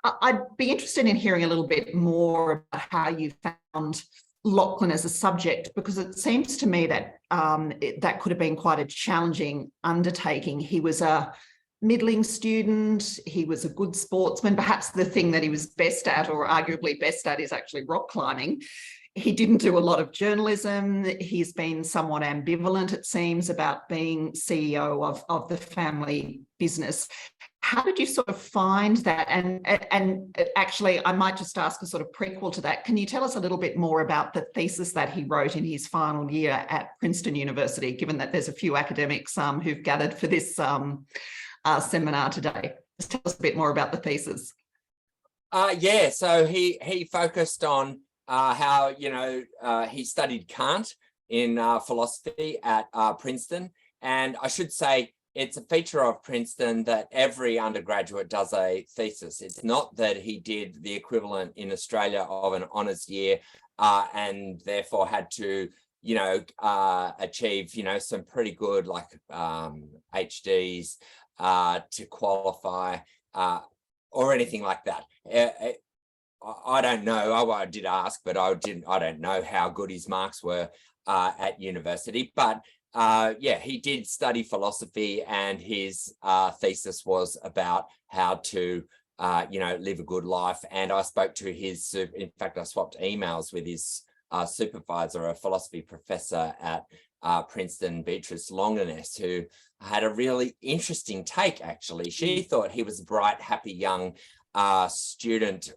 I'd be interested in hearing a little bit more about how you found Lachlan as a subject, because it seems to me that that could have been quite a challenging undertaking. He was a middling student, he was a good sportsman. Perhaps the thing that he was best at, or arguably best at, is actually rock climbing. He didn't do a lot of journalism. He's been somewhat ambivalent, it seems, about being CEO of the family business. How did you sort of find that? And actually, I might just ask a sort of prequel to that. Can you tell us a little bit more about the thesis that he wrote in his final year at Princeton University, given that there's a few academics who've gathered for this seminar today? Just tell us a bit more about the thesis. Yeah, so he focused on how, he studied Kant in philosophy at Princeton. And I should say, it's a feature of Princeton that every undergraduate does a thesis. It's not that he did the equivalent in Australia of an honours year and therefore had to, achieve, some pretty good like HDs to qualify or anything like that. I don't know. I did ask, but I don't know how good his marks were at university. But yeah, he did study philosophy, and his thesis was about how to, live a good life. And I spoke to in fact, I swapped emails with his supervisor, a philosophy professor at Princeton, Beatrice Longinus, who had a really interesting take, actually. She thought he was a bright, happy young student,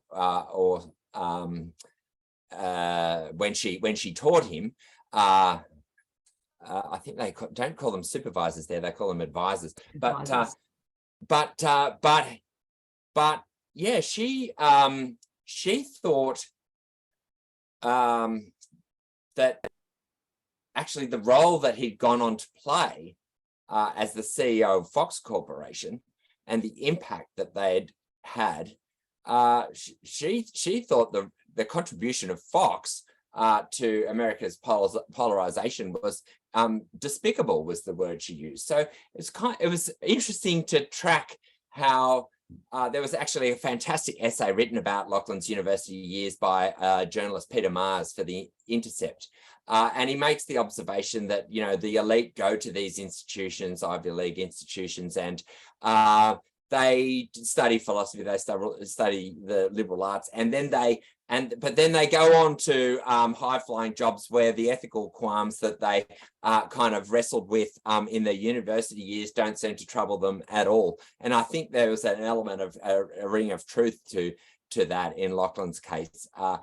when she taught him. I think they don't call them supervisors there; they call them advisors. But yeah, she thought that actually the role that he'd gone on to play as the CEO of Fox Corporation and the impact that they'd had, she thought the contribution of Fox to America's polarization was despicable, was the word she used. So it was interesting to track how there was actually a fantastic essay written about Lachlan's university years by journalist Peter Mars for The Intercept. And he makes the observation that, the elite go to these institutions, Ivy League institutions, and they study philosophy, they study the liberal arts, and then but then they go on to high-flying jobs where the ethical qualms that they kind of wrestled with in their university years don't seem to trouble them at all. And I think there was an element of a ring of truth to that in Lachlan's case. I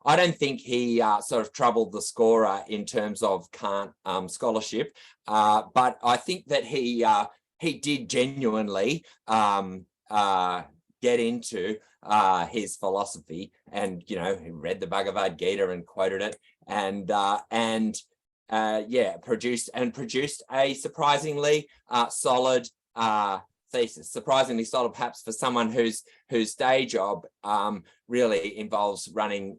don't think he sort of troubled the scorer in terms of Kant scholarship, but I think that he did genuinely get into his philosophy, and he read the Bhagavad Gita and quoted it, and produced a surprisingly solid thesis. Surprisingly solid, perhaps, for someone whose day job really involves running,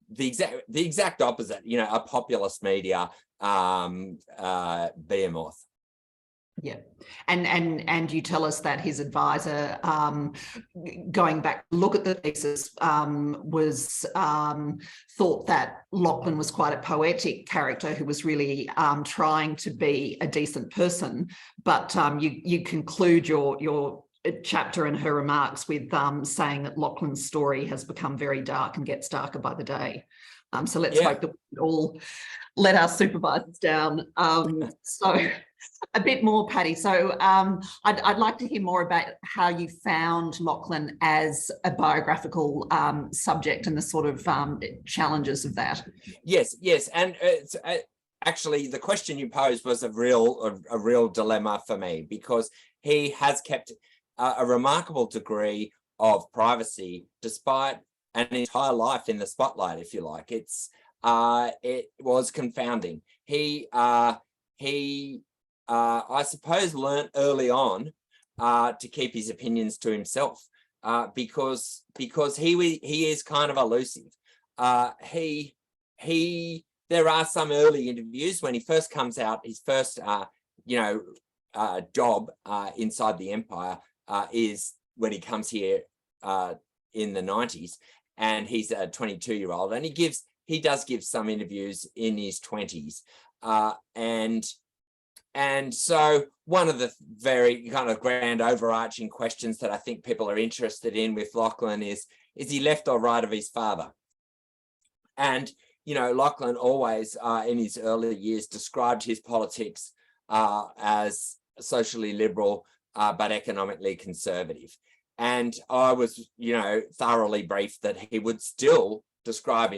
the exact opposite, a populist media behemoth. Yeah, and you tell us that his advisor, going back to look at the thesis, was thought that Lachlan was quite a poetic character who was really trying to be a decent person. But you conclude your chapter and her remarks with saying that Lachlan's story has become very dark and gets darker by the day. So let's hope that we all let our supervisors down. So a bit more, Paddy. So I'd like to hear more about how you found Lachlan as a biographical subject and the sort of challenges of that. Yes, and it's, actually the question you posed was a real dilemma for me, because he has kept a remarkable degree of privacy despite an entire life in the spotlight, if you like. It was confounding. He I suppose learnt early on to keep his opinions to himself, because he is kind of elusive. There are some early interviews when he first comes out. His first job inside the empire is when he comes here in the 90s, and he's a 22-year-old, and he does give some interviews in his 20s, and so one of the very kind of grand overarching questions that I think people are interested in with Lachlan is he left or right of his father? And, you know, Lachlan always in his early years described his politics as socially liberal, but economically conservative. And I was, you know, thoroughly briefed that he would still describe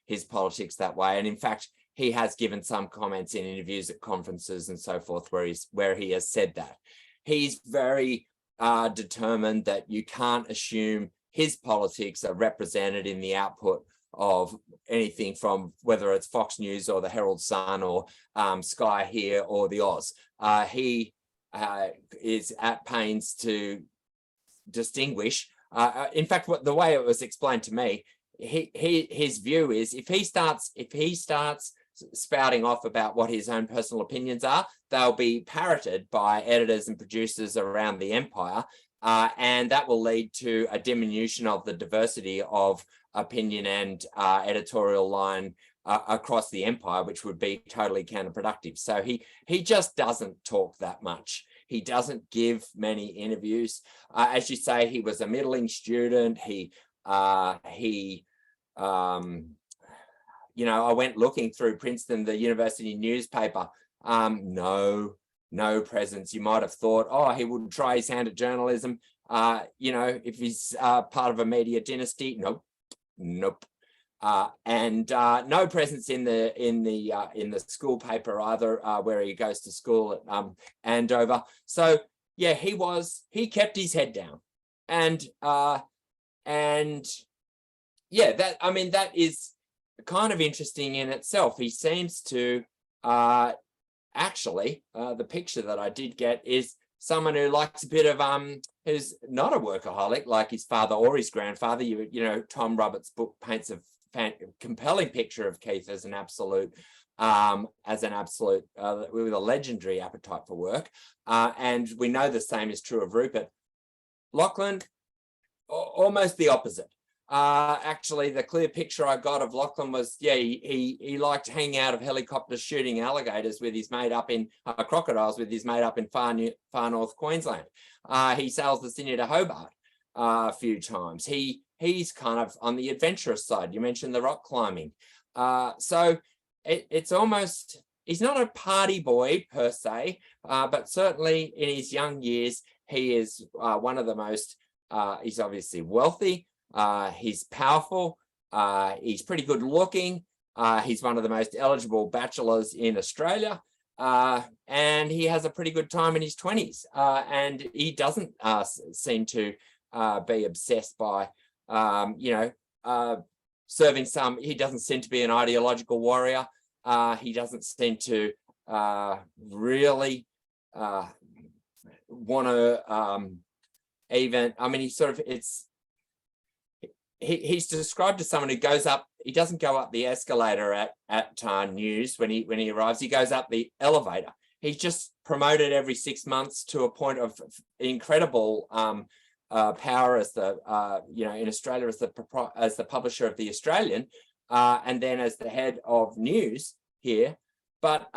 his politics that way. And in fact, he has given some comments in interviews at conferences and so forth where he has said that. He's very determined that you can't assume his politics are represented in the output of anything from whether it's Fox News or the Herald Sun or Sky here or the Oz. He is at pains to distinguish. In fact, the way it was explained to me, his view is if he starts spouting off about what his own personal opinions are, they'll be parroted by editors and producers around the empire, and that will lead to a diminution of the diversity of opinion and editorial line across the empire, which would be totally counterproductive. So he just doesn't talk that much. He doesn't give many interviews. As you say, he was a middling student. You know, I went looking through Princeton, the university newspaper. No presence. You might have thought, oh, he would try his hand at journalism. You know, if he's part of a media dynasty, nope. And no presence in the school paper either, where he goes to school at Andover. So yeah, he kept his head down, and yeah, that is kind of interesting in itself. He seems to actually, the picture that I did get is someone who likes a bit of who's not a workaholic like his father or his grandfather. You know, Tom Roberts' book paints a compelling picture of Keith as an absolute with a legendary appetite for work, and we know the same is true of Rupert. Lachlan, almost the opposite. Actually, the clear picture I got of Lachlan was, yeah, he liked hanging out of helicopters shooting alligators with his mate up in crocodiles with his mate up in far north Queensland. He sails the Sydney to Hobart a few times. He's kind of on the adventurous side. You mentioned the rock climbing. So it's almost, he's not a party boy per se, but certainly in his young years, he is one of the most, he's obviously wealthy. He's powerful. He's pretty good looking. He's one of the most eligible bachelors in Australia. And he has a pretty good time in his 20s. And he doesn't seem to be obsessed by, serving some, he doesn't seem to be an ideological warrior. He doesn't seem to really want to even, I mean, he's described as someone who goes up, he doesn't go up the escalator at news when he arrives, he goes up the elevator. He's just promoted every 6 months to a point of incredible power as the, in Australia as the publisher of The Australian, and then as the head of news here. But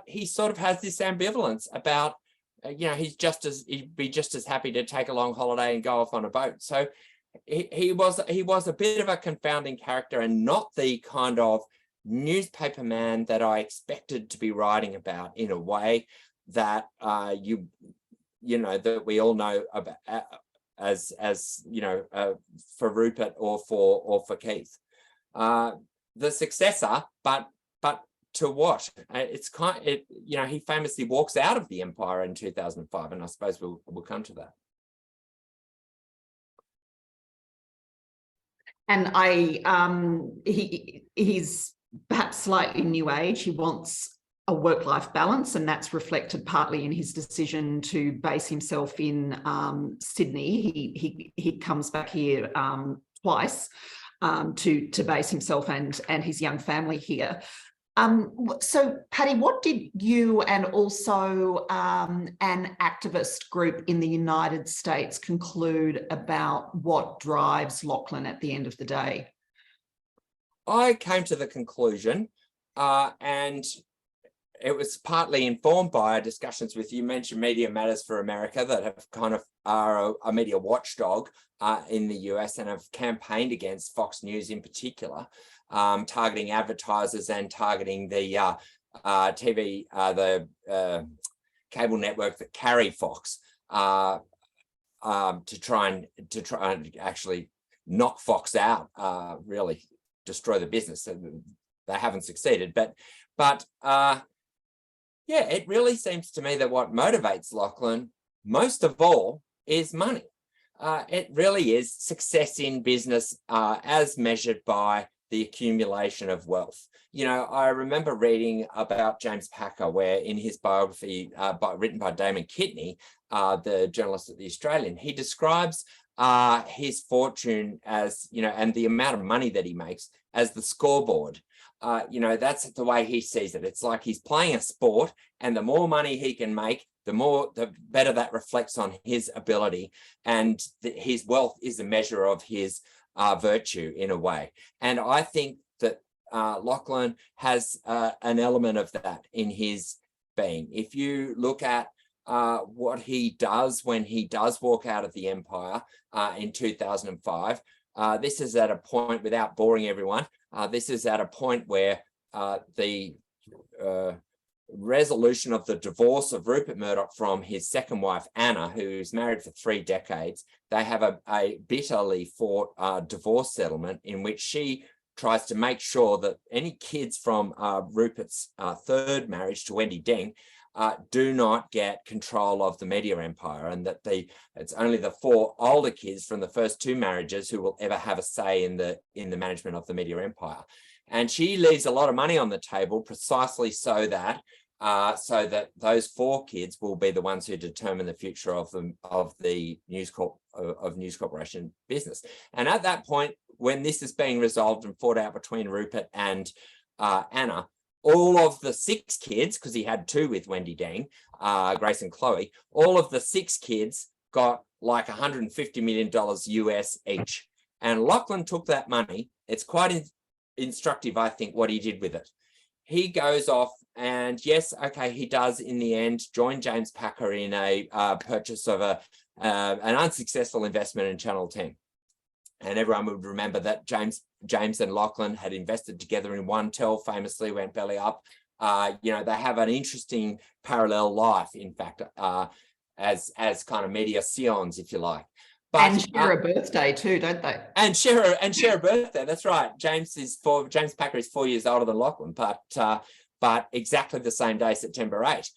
he sort of has this ambivalence about, he'd be just as happy to take a long holiday and go off on a boat. So he was a bit of a confounding character, and not the kind of newspaper man that I expected to be writing about in a way that that we all know about as for Rupert or for Keith. The Successor, but to what? He famously walks out of the empire in 2005, and I suppose we'll come to that. And he's perhaps slightly new age. He wants a work-life balance, and that's reflected partly in his decision to base himself in Sydney. He comes back here twice to base himself and his young family here. So, Paddy, what did you and also an activist group in the United States conclude about what drives Lachlan at the end of the day? I came to the conclusion, and it was partly informed by discussions with, you mentioned Media Matters for America, that have kind of are a media watchdog in the US and have campaigned against Fox News in particular, targeting advertisers and targeting the TV, the cable network that carry Fox, to try and actually knock Fox out, really destroy the business. They haven't succeeded, but yeah, it really seems to me that what motivates Lachlan most of all is money. It really is success in business as measured by the accumulation of wealth. You know, I remember reading about James Packer, where in his biography written by Damon Kidney, the journalist at The Australian, he describes his fortune as, you know, and the amount of money that he makes as the scoreboard. You know, that's the way he sees it. It's like he's playing a sport, and the more money he can make, the better that reflects on his ability, and his wealth is a measure of his virtue in a way. And I think that Lachlan has an element of that in his being. If you look at what he does when he does walk out of the empire in 2005, this is at a point, without boring everyone, this is at a point where the resolution of the divorce of Rupert Murdoch from his second wife, Anna, who's married for 3 decades, they have a bitterly fought divorce settlement in which she tries to make sure that any kids from Rupert's third marriage to Wendy Deng do not get control of the media empire, and that it's only the 4 older kids from the first 2 marriages who will ever have a say in the management of the media empire. And she leaves a lot of money on the table precisely so that those 4 kids will be the ones who determine the future of the News Corporation business. And at that point, when this is being resolved and fought out between Rupert and Anna, all of the 6 kids, because he had 2 with Wendy Deng, Grace and Chloe, all of the 6 kids got like $150 million US each. And Lachlan took that money. It's quite instructive, I think, what he did with it. He goes off, and yes, okay, he does in the end join James Packer in a purchase of an unsuccessful investment in Channel 10. And everyone would remember that James and Lachlan had invested together in OneTel, famously went belly up. You know, they have an interesting parallel life, in fact, as kind of media scions, if you like. But, and share a birthday too, don't they? And share a birthday. That's right. James Packer is 4 years older than Lachlan, but exactly the same day, September 8.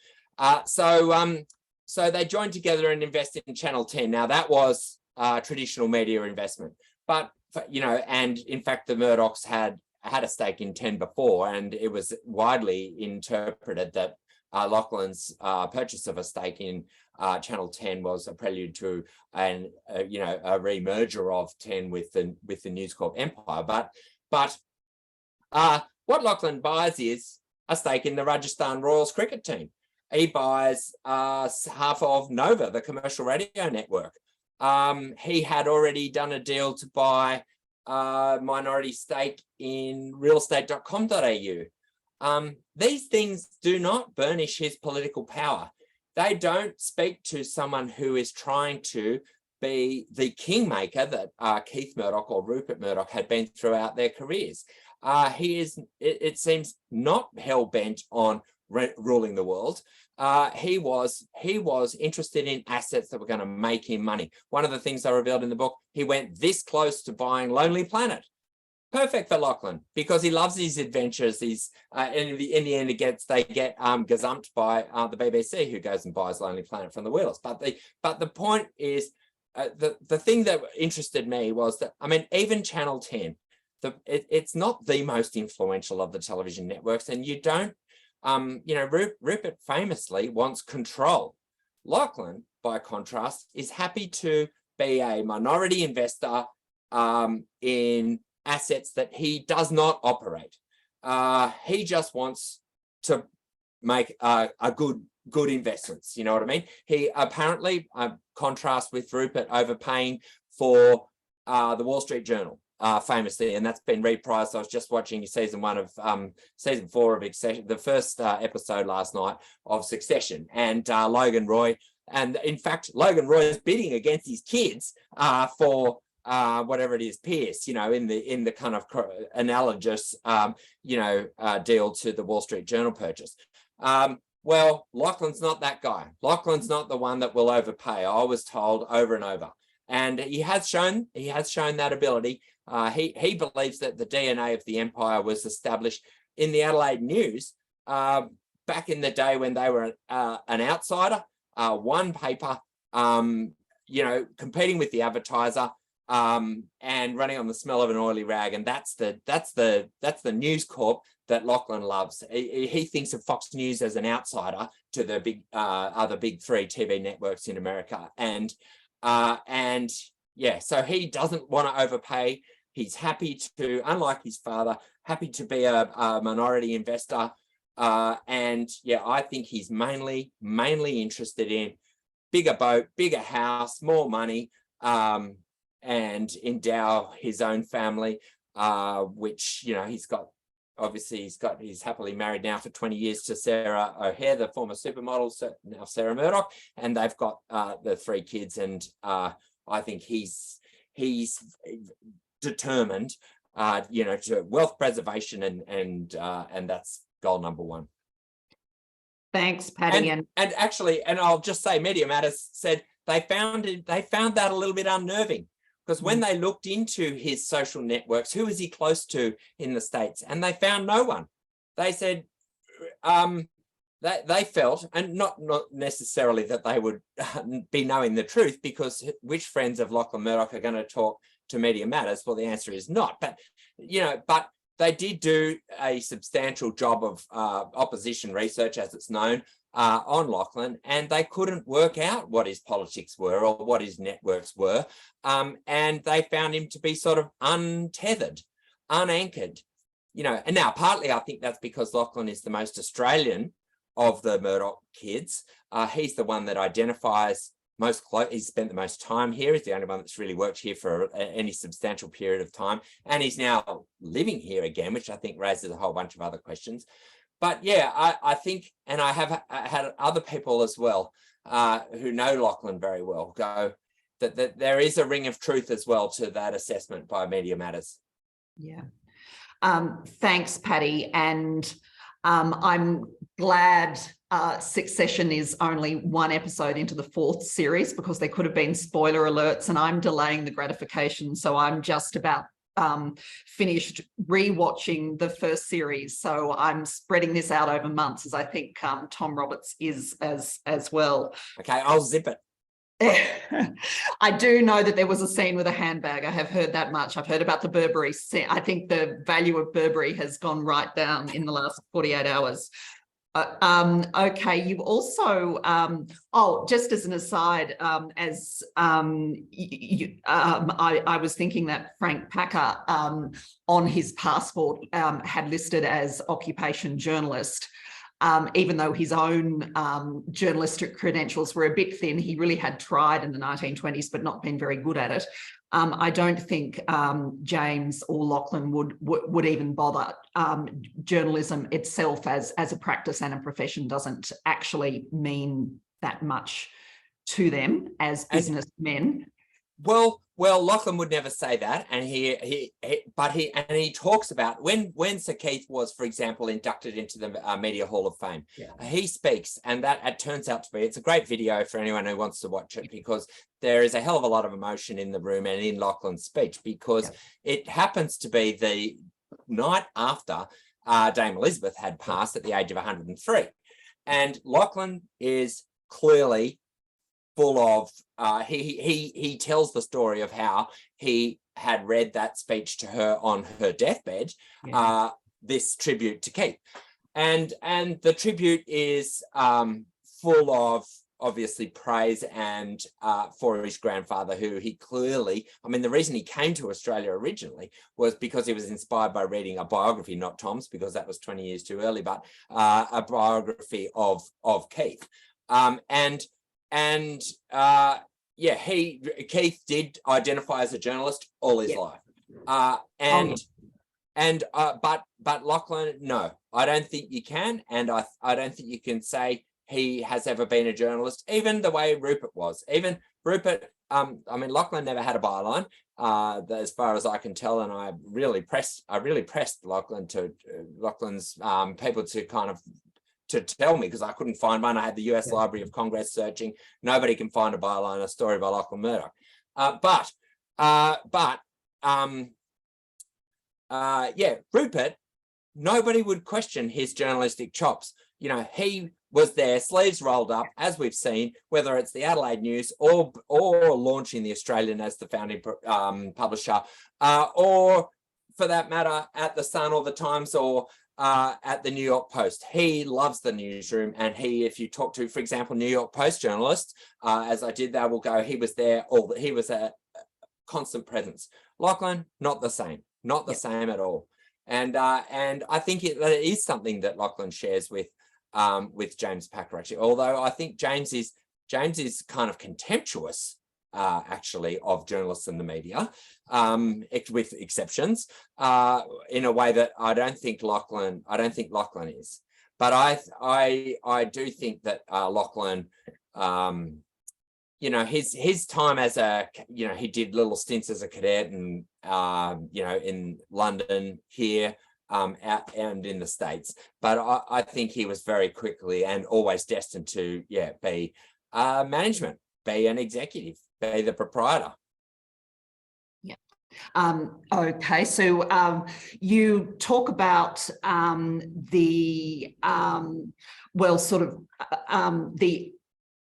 So they joined together and invested in Channel 10. Now that was traditional media investment, but you know, and in fact, the Murdochs had a stake in 10 before, and it was widely interpreted that Lachlan's purchase of a stake in Channel 10 was a prelude to a remerger of 10 with the News Corp empire. But what Lachlan buys is a stake in the Rajasthan Royals cricket team. He buys half of Nova, the commercial radio network. He had already done a deal to buy a minority stake in realestate.com.au. These things do not burnish his political power. They don't speak to someone who is trying to be the kingmaker that Keith Murdoch or Rupert Murdoch had been throughout their careers. He is, it seems, not hell-bent on ruling the world. He was interested in assets that were going to make him money. One of the things I revealed in the book, he went this close to buying Lonely Planet. Perfect for Lachlan, because he loves these adventures. In the end, they get gazumped by the BBC, who goes and buys Lonely Planet from the Wheelers. But the point is, the thing that interested me was that, I mean, even Channel 10, it's not the most influential of the television networks, and you don't. Rupert famously wants control. Lachlan, by contrast, is happy to be a minority investor in assets that he does not operate. he just wants to make a good investments. You know what I mean? He apparently, contrast with Rupert overpaying for the Wall Street Journal, famously, and that's been reprised. I was just watching season 4 of Succession, the first episode last night of Succession, and Logan Roy. And in fact, Logan Roy is bidding against his kids for whatever it is, Pierce, in the kind of analogous, deal to the Wall Street Journal purchase. Well, Lachlan's not that guy. Lachlan's not the one that will overpay. I was told over and over, and he has shown that ability. He believes that the DNA of the empire was established in the Adelaide News back in the day when they were an outsider, one paper, competing with the advertiser, and running on the smell of an oily rag, and that's the News Corp that Lachlan loves. He thinks of Fox News as an outsider to the other big 3 TV networks in America, and so he doesn't want to overpay. He's happy to, unlike his father, happy to be a minority investor, and I think he's mainly interested in bigger boat, bigger house, more money, and endow his own family, which he's happily married now for 20 years to Sarah O'Hare, the former supermodel, now Sarah Murdoch, and they've got the 3 kids, and I think he's determined, to wealth preservation, and that's goal number 1. Thanks, Paddy. And actually, and I'll just say, Media Matters said they found that a little bit unnerving, because when they looked into his social networks, who was he close to in the States, and they found no one. They said they felt, and not necessarily that they would be knowing the truth, because which friends of Lachlan Murdoch are going to talk to Media Matters? Well, the answer is not. But but they did do a substantial job of opposition research, as it's known, on Lachlan, and they couldn't work out what his politics were or what his networks were, and they found him to be sort of untethered, unanchored, and now partly I think that's because Lachlan is the most Australian of the Murdoch kids. He's the one that identifies most close. He's spent the most time here. He's the only one that's really worked here for any substantial period of time, and he's now living here again, which I think raises a whole bunch of other questions. But I think, and I have had other people as well who know Lachlan very well go that there is a ring of truth as well to that assessment by Media Matters. Yeah. Thanks, Paddy. And I'm glad Succession is only 1 episode into the 4th series, because there could have been spoiler alerts, and I'm delaying the gratification. So I'm just about finished rewatching the first series, so I'm spreading this out over months, as I think Tom Roberts is as well. Okay, I'll zip it. I do know that there was a scene with a handbag. I have heard that much. I've heard about the Burberry scene. I think the value of Burberry has gone right down in the last 48 hours. Okay, you've also, just as an aside, I was thinking that Frank Packer on his passport had listed as occupation journalist, even though his own journalistic credentials were a bit thin. He really had tried in the 1920s, but not been very good at it. I don't think James or Lachlan would even bother. Journalism itself as a practice and a profession doesn't actually mean that much to them as businessmen. Well, Lachlan would never say that, and he talks about when Sir Keith was, for example, inducted into the Media Hall of Fame. Yeah. He speaks, and that it turns out to be, it's a great video for anyone who wants to watch it, because there is a hell of a lot of emotion in the room and in Lachlan's speech, because it happens to be the night after Dame Elizabeth had passed at the age of 103, and Lachlan is clearly full of he tells the story of how he had read that speech to her on her deathbed, this tribute to Keith, and the tribute is full of obviously praise and for his grandfather, who he clearly, I mean, the reason he came to Australia originally was because he was inspired by reading a biography, not Tom's, because that was 20 years too early, but a biography of Keith. Yeah, Keith did identify as a journalist all his life. But Lachlan, no, I don't think you can, and I don't think you can say he has ever been a journalist, even the way Rupert was. Even Rupert, I mean, Lachlan never had a byline, as far as I can tell, and I really pressed Lachlan's people to kind of to tell me, because I couldn't find one. I had the US Library of Congress searching. Nobody can find a byline, a story by Lachlan Murdoch. Rupert, nobody would question his journalistic chops. You know, he was there, sleeves rolled up, as we've seen, whether it's the Adelaide News or launching the Australian as the founding publisher, or for that matter, at the Sun or the Times or at the New York Post. He loves the newsroom, and if you talk to, for example, New York Post journalists, as I did, they will go, he was there, he was a constant presence. Lachlan, not the same, not the same at all. And I think it is something that Lachlan shares with James Packer, actually, although I think James is kind of contemptuous actually of journalists and the media, with exceptions, in a way that I don't think Lachlan is. But I do think that Lachlan, you know, his time as he did little stints as a cadet and in London, here, out and in the States, but I think he was very quickly and always destined to be management, be an executive, be the proprietor. Okay, so you talk about the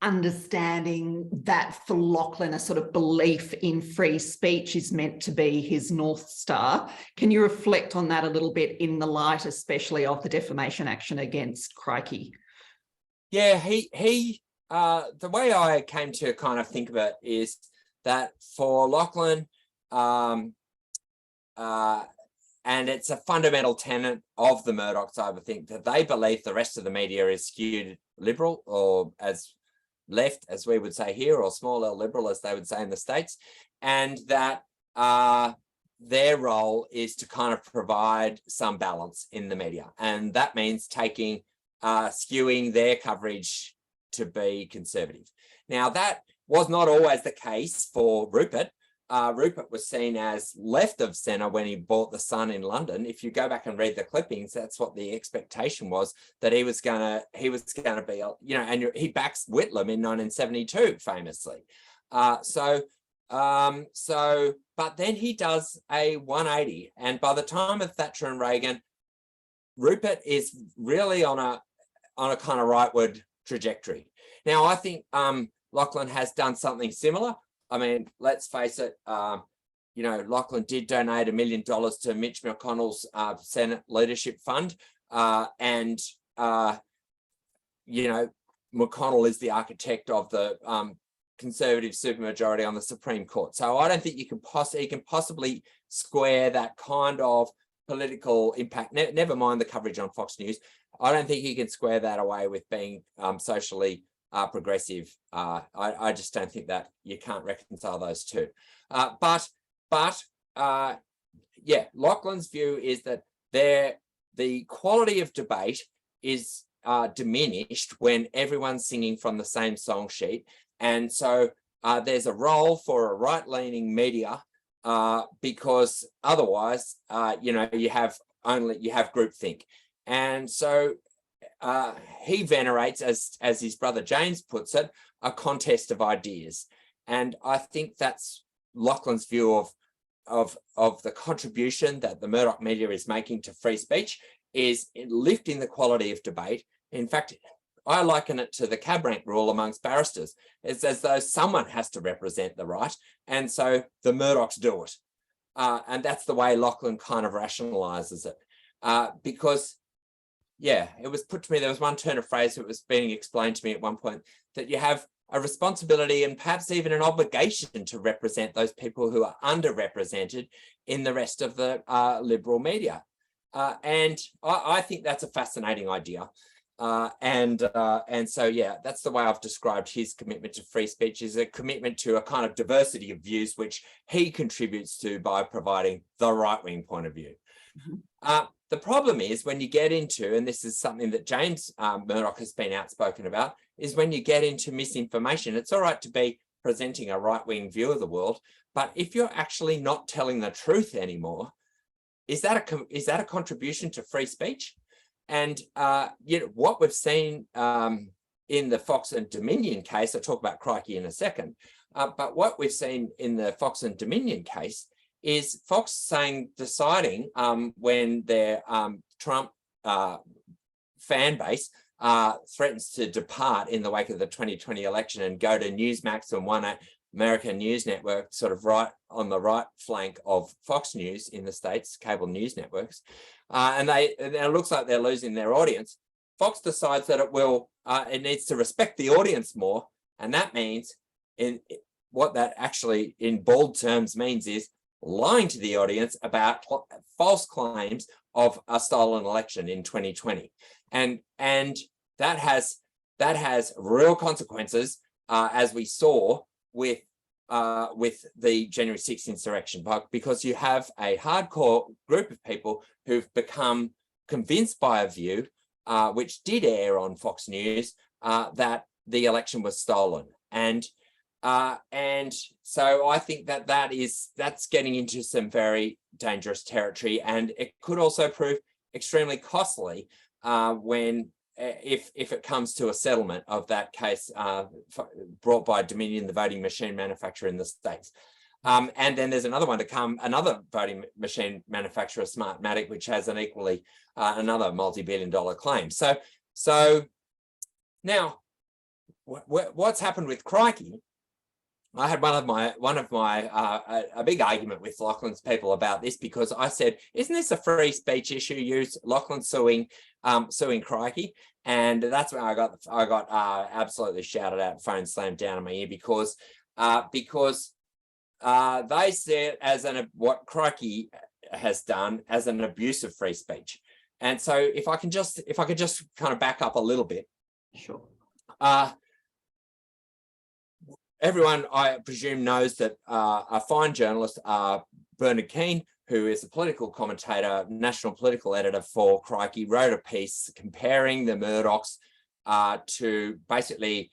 understanding that for Lachlan, a sort of belief in free speech is meant to be his North Star. Can you reflect on that a little bit in the light, especially of the defamation action against Crikey? Yeah, the way I came to kind of think of it is that for Lachlan, and it's a fundamental tenet of the Murdochs, I would think, that they believe the rest of the media is skewed liberal, or as left, as we would say here, or small L liberal, as they would say in the States, and that their role is to kind of provide some balance in the media. And that means skewing their coverage to be conservative. Now, that was not always the case for Rupert. Rupert was seen as left of centre when he bought the Sun in London. If you go back and read the clippings, that's what the expectation was, that he was gonna be, and he backs Whitlam in 1972 famously. But then he does a 180, and by the time of Thatcher and Reagan, Rupert is really on a kind of rightward trajectory. Now, I think Lachlan has done something similar. I mean, let's face it, Lachlan did donate $1 million to Mitch McConnell's Senate Leadership Fund. McConnell is the architect of the Conservative supermajority on the Supreme Court. So I don't think he can possibly square that kind of political impact. Never mind the coverage on Fox News. I don't think he can square that away with being socially progressive. I just don't think that you can't reconcile those two. Lachlan's view is that the quality of debate is diminished when everyone's singing from the same song sheet, and so there's a role for a right-leaning media because otherwise, you have groupthink, and so. He venerates, as his brother James puts it, a contest of ideas. And I think that's Lachlan's view of the contribution that the Murdoch media is making to free speech, is lifting the quality of debate. In fact, I liken it to the cab rank rule amongst barristers. It's as though someone has to represent the right, and so the Murdochs do it. And that's the way Lachlan kind of rationalises it. Because it was put to me, there was one turn of phrase that was being explained to me at one point, that you have a responsibility and perhaps even an obligation to represent those people who are underrepresented in the rest of the liberal media. And I think that's a fascinating idea. And so, yeah, that's the way I've described his commitment to free speech, is a commitment to a kind of diversity of views, which he contributes to by providing the right-wing point of view. Mm-hmm. The problem is when you get into, and this is something that James Murdoch has been outspoken about, is when you get into misinformation. It's all right to be presenting a right-wing view of the world, but if you're actually not telling the truth anymore, is that a contribution to free speech? And what we've seen in the Fox and Dominion case, I'll talk about Crikey in a second, but what we've seen in the Fox and Dominion case is Fox deciding when their Trump fan base threatens to depart in the wake of the 2020 election and go to Newsmax and One American News Network, sort of right on the right flank of Fox News in the States, cable news networks, and it looks like they're losing their audience. Fox decides that it needs to respect the audience more, and that means, what that actually in bold terms means is lying to the audience about false claims of a stolen election in 2020, and that has real consequences, as we saw with the January 6th insurrection, because you have a hardcore group of people who've become convinced by a view, which did air on Fox News, that the election was stolen. And so I think that's getting into some very dangerous territory, and it could also prove extremely costly if it comes to a settlement of that case brought by Dominion, the voting machine manufacturer in the States. And then there's another one to come, another voting machine manufacturer, Smartmatic, which has an equally another multi-billion-dollar claim. So now, what's happened with Crikey? I had a big argument with Lachlan's people about this, because I said, isn't this a free speech issue? Lachlan suing Crikey, and that's when I got absolutely shouted out, phone slammed down in my ear, because they said what Crikey has done as an abuse of free speech. And so if I could just kind of back up a little bit. Sure. Everyone, I presume, knows that a fine journalist, Bernard Keane, who is a political commentator, national political editor for Crikey, wrote a piece comparing the Murdochs to basically,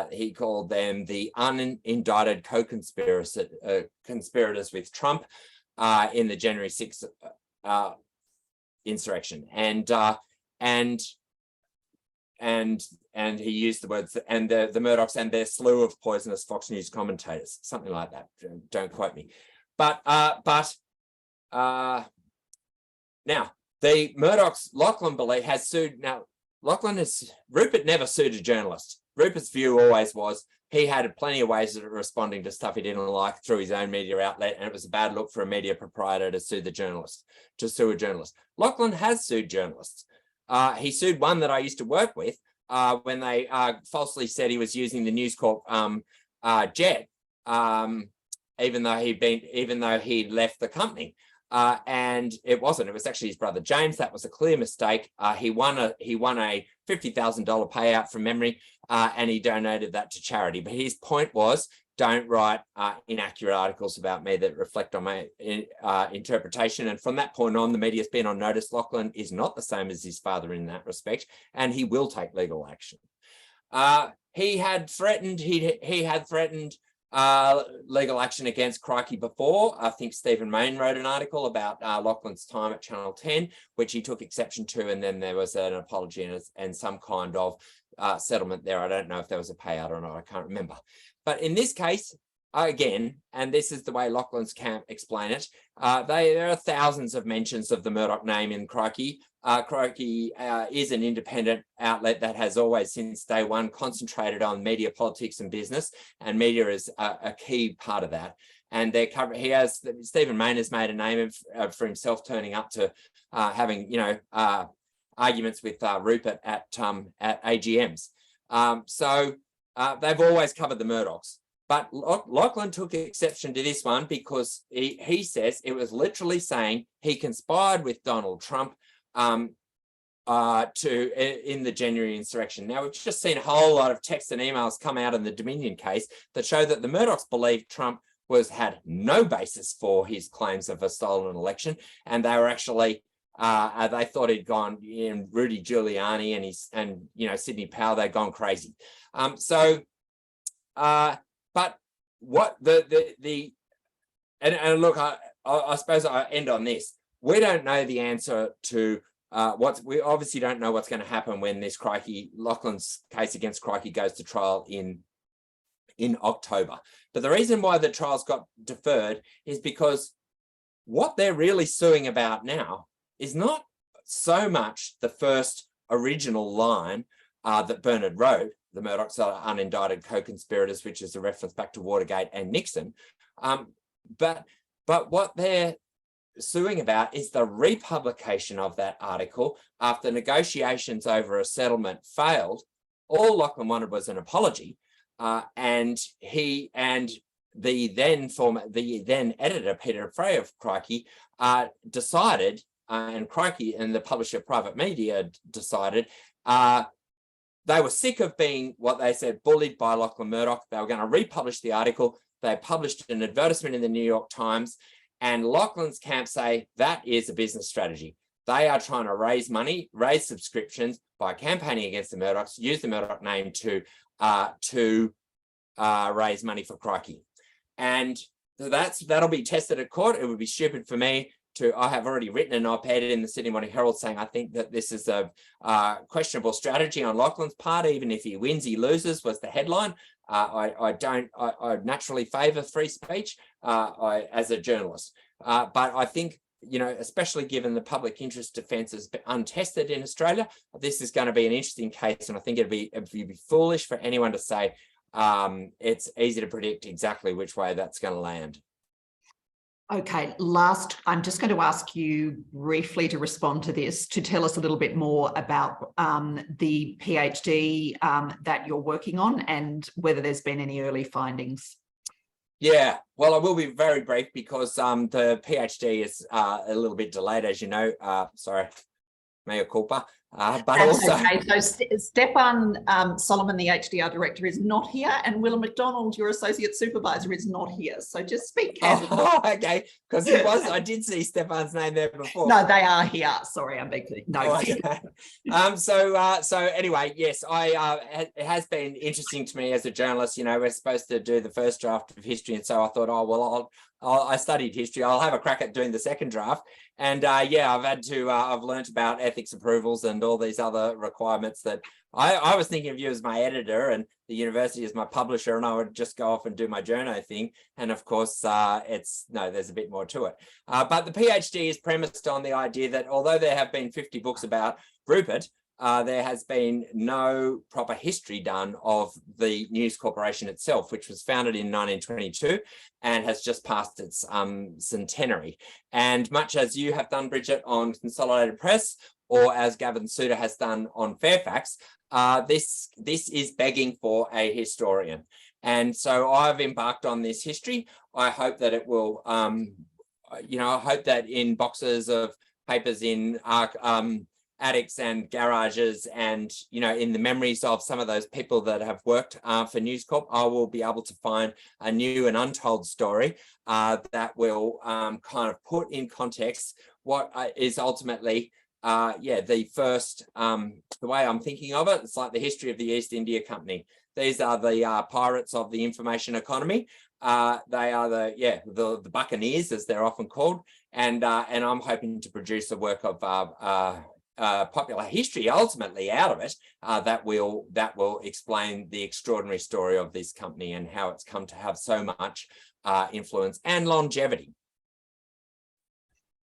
he called them the unindicted co-conspirators with Trump in the January 6th insurrection. And he used the words, and the Murdochs and their slew of poisonous Fox News commentators, something like that. Don't quote me. But now the Murdochs, Lachlan has sued. Now, Rupert never sued a journalist. Rupert's view always was he had plenty of ways of responding to stuff he didn't like through his own media outlet, and it was a bad look for a media proprietor to sue a journalist. Lachlan has sued journalists. He sued one that I used to work with when they falsely said he was using the News Corp jet, even though he'd left the company. And it wasn't. It was actually his brother James. That was a clear mistake. He won a $50,000 payout from memory, and he donated that to charity. But his point was, don't write inaccurate articles about me that reflect on my interpretation. And from that point on, the media's been on notice. Lachlan is not the same as his father in that respect, and he will take legal action. He had threatened legal action against Crikey before. I think Stephen Mayne wrote an article about Lachlan's time at Channel 10, which he took exception to, and then there was an apology and some kind of settlement there. I don't know if there was a payout or not. I can't remember. But in this case, again, and this is the way Lachlan's camp explain it, there are thousands of mentions of the Murdoch name in Crikey. Crikey is an independent outlet that has always, since day one, concentrated on media, politics, and business, and media is a key part of that. And Stephen Mayne has made a name for himself, turning up to having, arguments with Rupert at AGMs. So they've always covered the Murdochs. But Lachlan took exception to this one because he says it was literally saying he conspired with Donald Trump in the January insurrection. Now, we've just seen a whole lot of texts and emails come out in the Dominion case that show that the Murdochs believed Trump had no basis for his claims of a stolen election, and they were actually they thought he'd gone in Rudy Giuliani and Sidney Powell, they'd gone crazy. But what and look, I suppose I end on this. We don't know the answer to we obviously don't know what's going to happen when this Lachlan's case against Crikey goes to trial in October. But the reason why the trials got deferred is because what they're really suing about now is not so much the first original line that Bernard wrote, the Murdochs are unindicted co-conspirators, which is a reference back to Watergate and Nixon. But what they're suing about is the republication of that article after negotiations over a settlement failed. All Lachlan wanted was an apology, and he and the then editor Peter Frey of Crikey decided, and Crikey and the publisher Private Media decided. They were sick of being, what they said, bullied by Lachlan Murdoch. They were going to republish the article. They published an advertisement in the New York Times, and Lachlan's camp say that is a business strategy. They are trying to raise money, raise subscriptions by campaigning against the Murdochs, use the Murdoch name to raise money for Crikey. And that'll be tested at court. It would be stupid for me I have already written an op-ed in the Sydney Morning Herald saying I think that this is a questionable strategy on Lachlan's part. Even if he wins, he loses, was the headline. I naturally favour free speech as a journalist. But I think, especially given the public interest defence is untested in Australia, this is going to be an interesting case. And I think it'd be foolish for anyone to say it's easy to predict exactly which way that's going to land. Okay, I'm just going to ask you briefly to respond to this, to tell us a little bit more about the PhD that you're working on and whether there's been any early findings. Yeah, well, I will be very brief because the PhD is a little bit delayed, as you know. Sorry, mea culpa. But That's also, okay. So Stefan Solomon, the HDR director, is not here, and Willem McDonald, your associate supervisor, is not here. So just speak casually. Oh, okay, because I did see Stefan's name there before. No, they are here. Sorry, I'm being no. Oh, okay. So anyway, yes, it has been interesting to me as a journalist. We're supposed to do the first draft of history, and so I thought, oh well, I studied history. I'll have a crack at doing the second draft. And I've learned about ethics approvals and all these other requirements that I was thinking of you as my editor and the university as my publisher, and I would just go off and do my journo thing. And of course, there's a bit more to it. But the PhD is premised on the idea that although there have been 50 books about Rupert, there has been no proper history done of the News Corporation itself, which was founded in 1922 and has just passed its centenary. And much as you have done, Bridget, on Consolidated Press, or as Gavin Suter has done on Fairfax, this is begging for a historian. And so I've embarked on this history. I hope that it will, I hope that in boxes of papers in attics and garages and, in the memories of some of those people that have worked for News Corp, I will be able to find a new and untold story that will kind of put in context what is ultimately, the first, the way I'm thinking of it, it's like the history of the East India Company. These are the pirates of the information economy. They are the buccaneers, as they're often called. And I'm hoping to produce a work of popular history ultimately out of it that will explain the extraordinary story of this company and how it's come to have so much influence and longevity.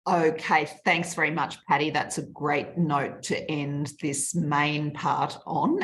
Okay, thanks very much, Paddy. That's a great note to end this main part on.